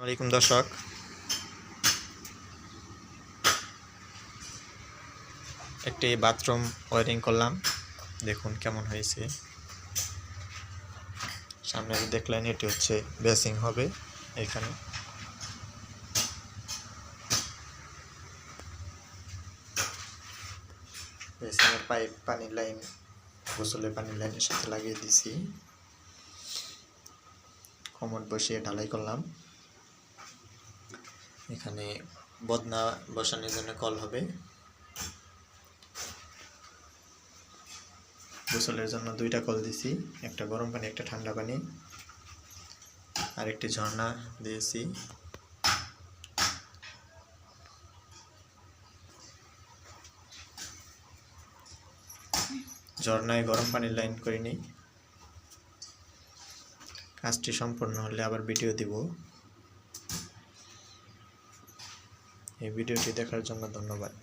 ওয়ালাইকুম দর্শক, একটি বাথরুম ওয়ারিং করলাম, দেখুন কেমন হয়েছে। সামনে দেখলেন এটি হচ্ছে বেসিং হবে। এখানে বেসিংয়ের পাইপ পানির লাইন গোসলের পানির লাইনের সাথে লাগিয়ে দিছি। কমোড বসিয়ে ঢালাই করলাম। এখানে বদনা বসানোর জন্য কল হবে। গোসলের জন্য দুইটা কল দিছি, একটা গরম পানি একটা ঠান্ডা পানি, আর একটি ঝর্ণা দিয়েছি। ঝর্ণায় গরম পানির লাইন করিনি। কাজটি সম্পূর্ণ হলে আবার ভিডিও দিব। এই ভিডিওটি দেখার জন্য ধন্যবাদ।